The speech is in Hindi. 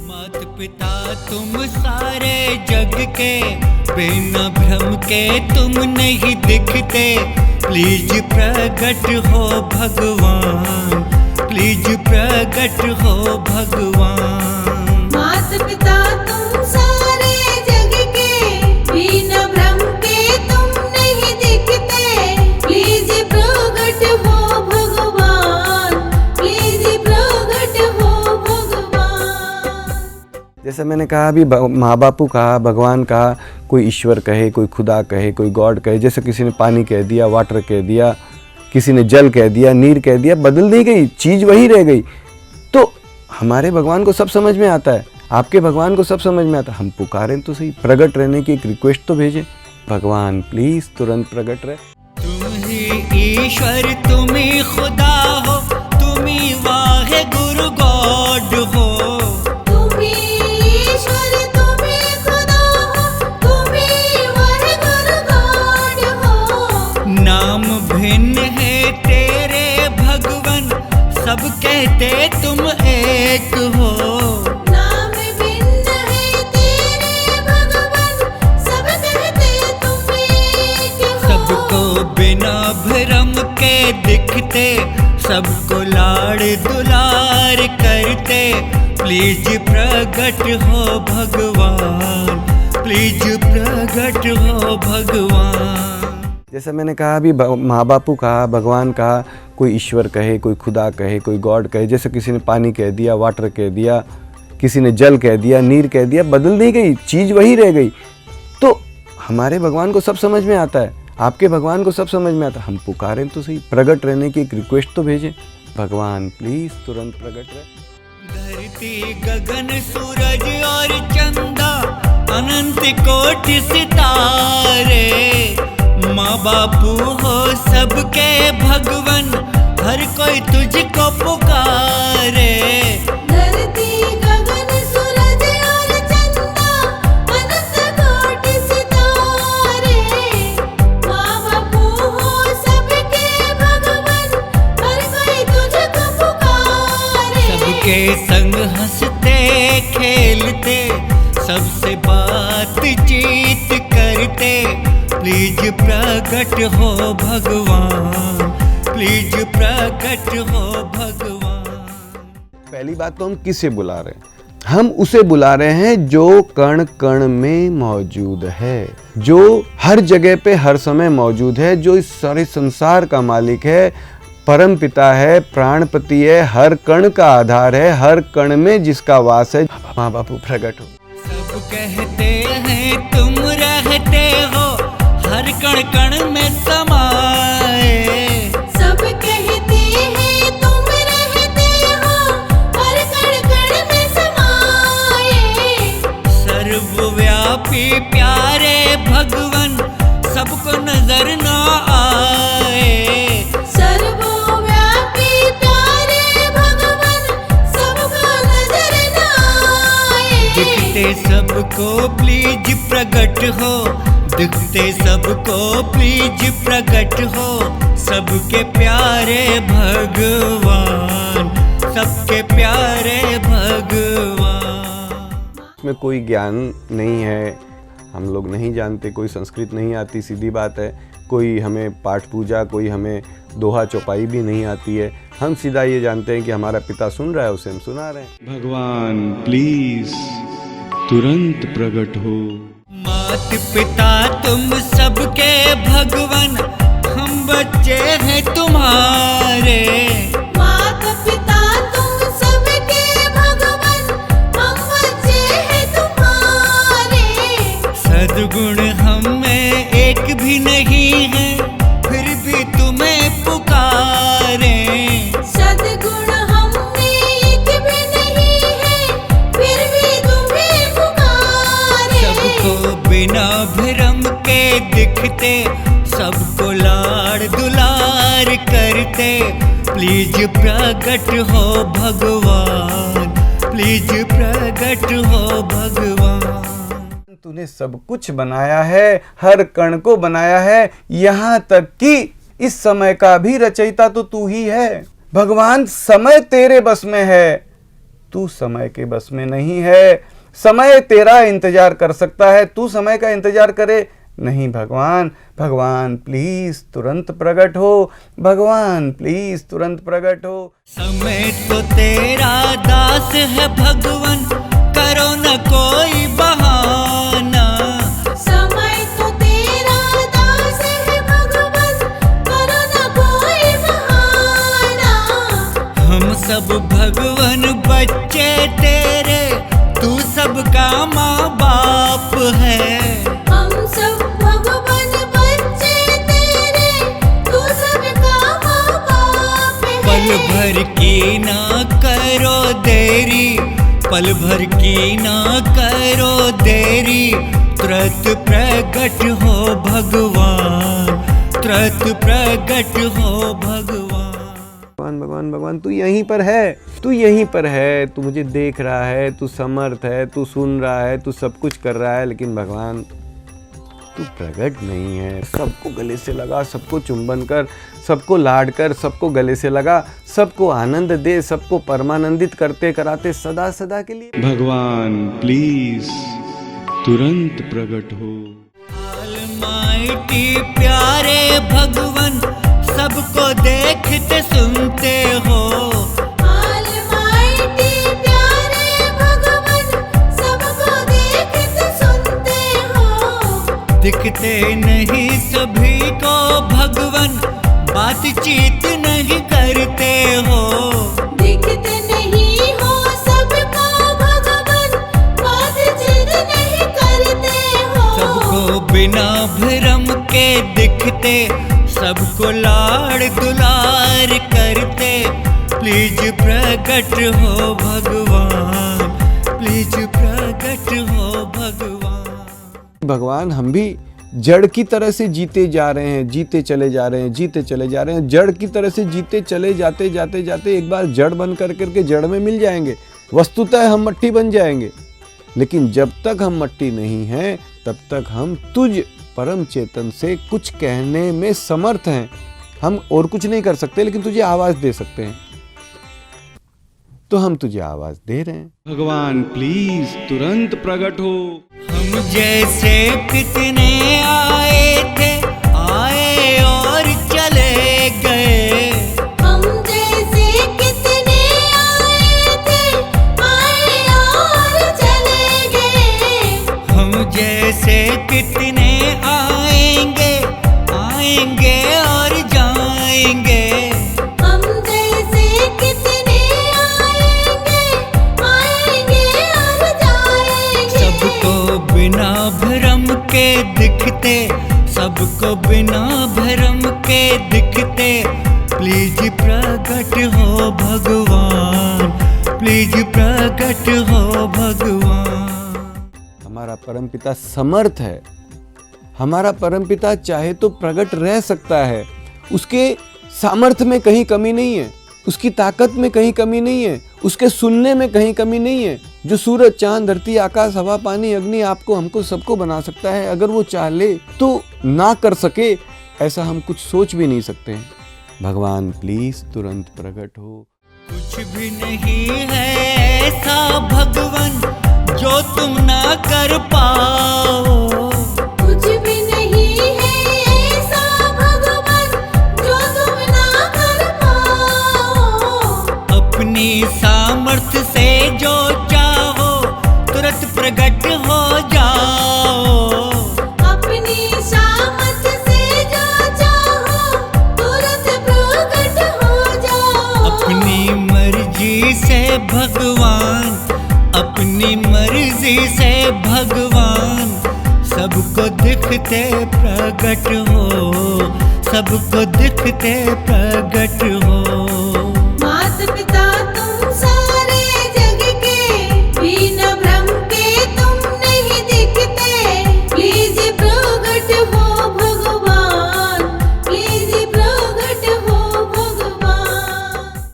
मात पिता तुम सारे जग के, बिना भ्रम के तुम नहीं दिखते। प्लीज प्रकट हो भगवान, प्लीज प्रकट हो भगवान। मात पिता तुम सारे जग के, बिना भ्रम के तुम नहीं दिखते। प्लीज प्रकट हो भगवान, प्लीज प्रकट हो भगवान। जैसे मैंने कहा अभी माँ बापू कहा, भगवान कहा, कोई ईश्वर कहे, कोई खुदा कहे, कोई गॉड कहे। जैसे किसी ने पानी कह दिया, वाटर कह दिया, किसी ने जल कह दिया, नीर कह दिया, बदल दी गई चीज़ वही रह गई। तो हमारे भगवान को सब समझ में आता है, आपके भगवान को सब समझ में आता है। हम पुकारें तो सही, प्रकट रहने की एक रिक्वेस्ट तो भेजें, भगवान प्लीज़ तुरंत प्रकट रहे। तुम ही ईश्वर, तुम ही खुदा हो, तुम ही वाहे गुरु गॉड हो। तुम ही ईश्वर, तुम ही खुदा हो, तुम ही वाहे गुरु गॉड हो। नाम भिन्न है तेरे भगवन, सब कहते तुम एक हो। नाम भिन्न है तेरे भगवान, सब कहते तुम एक हो। सबको बिना भ्रम के दिखते, सबको लाड़ दुलार करते। प्लीज प्रकट हो भगवान, प्लीज प्रकट हो भगवान। जैसे मैंने कहा अभी माँ बापू कहा, भगवान कहा, कोई ईश्वर कहे, कोई खुदा कहे, कोई गॉड कहे। जैसे किसी ने पानी कह दिया, वाटर कह दिया, किसी ने जल कह दिया, नीर कह दिया, बदल दी गई चीज़ वही रह गई। तो हमारे भगवान को सब समझ में आता है, आपके भगवान को सब समझ में आता है। हम पुकारें तो सही, प्रकट रहने की एक रिक्वेस्ट तो भेजें, भगवान प्लीज़ तुरंत प्रकट रहे। धरती गगन सूरज और चंदा, अनंत कोटि सितारे। माँ बापू हो सबके भगवन, हर कोई तुझको पुकारे। धरती गगन सूरज और चंदा, अनंत कोटि सितारे। माँ बापू हो सबके भगवन, हर कोई तुझको पुकारे। सबके संग हंसते खेलते, सबसे बातचीत करते। प्लीज प्रकट हो भगवान, प्लीज प्रकट हो भगवान। पहली बात तो हम किसे बुला रहे हैं? हम उसे बुला रहे हैं जो कण कण में मौजूद है, जो हर जगह पे हर समय मौजूद है, जो इस सारे संसार का मालिक है, परम पिता है, प्राणपति है, हर कण का आधार है, हर कण में जिसका वास है। माँ बापू प्रकट हो। सब कहते हैं तुम रहते हो, हर कण कण में समाए। सब कहते हैं तुम रहते हो, हर कण कण में समाए। सर्वव्यापी प्यारे भगवन, सबको नजर न आए। सर्वव्यापी प्यारे भगवान, सबको नजर न आए। दिखते सबको प्लीज प्रकट हो, दिखते सबको प्लीज प्रकट हो। सबके प्यारे भगवान, सबके प्यारे भगवान। इसमें कोई ज्ञान नहीं है, हम लोग नहीं जानते, कोई संस्कृत नहीं आती, सीधी बात है। कोई हमें पाठ पूजा, कोई हमें दोहा चौपाई भी नहीं आती है। हम सीधा ये जानते हैं कि हमारा पिता सुन रहा है, उसे हम सुना रहे हैं। भगवान प्लीज तुरंत प्रकट हो। मात पिता तुम सबके भगवन, हम बच्चे हैं तुम्हारे। माता पिता तुम सबके भगवान, हम बच्चे हैं तुम्हारे। सद्गुण हम में एक भी नहीं है, फिर भी तुम्हें पुकारे। सद्गुण हम में एक भी नहीं है, फिर भी तुम्हें पुकारे। सबको बिना भ्रम के दिखते, सबको लाड़ दुलार करते। प्लीज प्रकट हो भगवान, प्लीज प्रकट हो भगवान। तूने सब कुछ बनाया है, हर कण को बनाया है, यहाँ तक कि इस समय का भी रचयिता तो तू ही है। भगवान समय तेरे बस में है, तू समय के बस में नहीं है। समय तेरा इंतजार कर सकता है, तू समय का इंतजार करे नहीं। भगवान, भगवान प्लीज तुरंत प्रकट हो, भगवान प्लीज तुरंत प्रकट हो। समय तो तेरा दास है भगवान, करो न कोई बहाना। समय तो तेरा दास है भगवान, करो न कोई बहाना। हम सब भगवान बच्चे तेरे, तू सबका माँ बाप है। हम सब भगवान बच्चे तेरे, तू सबका माँ बाप है। पल भर की ना करो देरी, पल भर की ना करो देरी, तुरंत प्रकट हो भगवान, तुरंत प्रकट हो भगवान। भगवान भगवान भगवान तू यहीं पर है, तू यहीं पर है, तू मुझे देख रहा है, तू समर्थ है, तू सुन रहा है, तू सब कुछ कर रहा है, लेकिन भगवान तू प्रकट नहीं है। सबको गले से लगा, सबको चुंबन कर, सबको लाड कर, सबको गले से लगा, सबको आनंद दे, सबको परमानंदित करते कराते सदा सदा के लिए। भगवान प्लीज तुरंत प्रकट हो। ऑलमाइटी प्यारे भगवान, सबको देखते सुनते हो। ऑलमाइटी प्यारे भगवान, सबको देखते सुनते हो। दिखते नहीं सभी को भगवान, बातचीत नहीं करते हो। दिखते नहीं हो सबको भगवान, बातचीत नहीं करते हो। सबको बिना भ्रम के दिखते, सबको लाड़ दुलार करते, प्लीज प्रकट हो भगवान, प्लीज प्रकट हो भगवान। भगवान हम भी जड़ की तरह से जीते जा रहे हैं, जीते चले जा रहे हैं, जीते चले जा रहे हैं, जड़ की तरह से जीते चले जाते जाते जाते एक बार जड़ बन करके जड़ में मिल जाएंगे। वस्तुतः हम मट्टी बन जाएंगे, लेकिन जब तक हम मट्टी नहीं हैं तब तक हम तुझ परम चेतन से कुछ कहने में समर्थ हैं। हम और कुछ नहीं कर सकते, लेकिन तुझे आवाज दे सकते हैं, तो हम तुझे आवाज दे रहे हैं। भगवान प्लीज तुरंत प्रकट हो। हम जैसे कितने आए थे, आए और चले गए। हम जैसे कितने आए थे, आए और चले गए। हम जैसे कितने आएंगे, आएंगे और जाएंगे। हम जैसे कितने आएंगे, आएंगे और जाएंगे। सबको बिना भ्रम के दिखते, सबको बिना भ्रम के दिखते, प्लीज प्रकट हो भगवान, प्लीज प्रकट हो भगवान। हमारा परमपिता समर्थ है, हमारा परमपिता चाहे तो प्रकट रह सकता है। उसके सामर्थ्य में कहीं कमी नहीं है, उसकी ताकत में कहीं कमी नहीं है, उसके सुनने में कहीं कमी नहीं है। जो सूरज चांद धरती आकाश हवा पानी अग्नि आपको हमको सबको बना सकता है, अगर वो चाह ले तो ना कर सके ऐसा हम कुछ सोच भी नहीं सकते हैं। भगवान प्लीज तुरंत प्रकट हो। कुछ भी नहीं है ऐसा भगवान जो तुम ना कर पाओ। कुछ भी नहीं है ऐसा भगवान, जो तुम ना कर पाओ। अपनी सामर्थ्य से जो चाहो तुरंत प्रकट हो जाओ। अपनी सामर्थ्य से जो चाहो, तुरंत प्रकट हो जाओ। अपनी मर्जी से भगवान, अपनी मर्जी से भगवान, सबको दिखते प्रकट हो, सबको दिखते प्रकट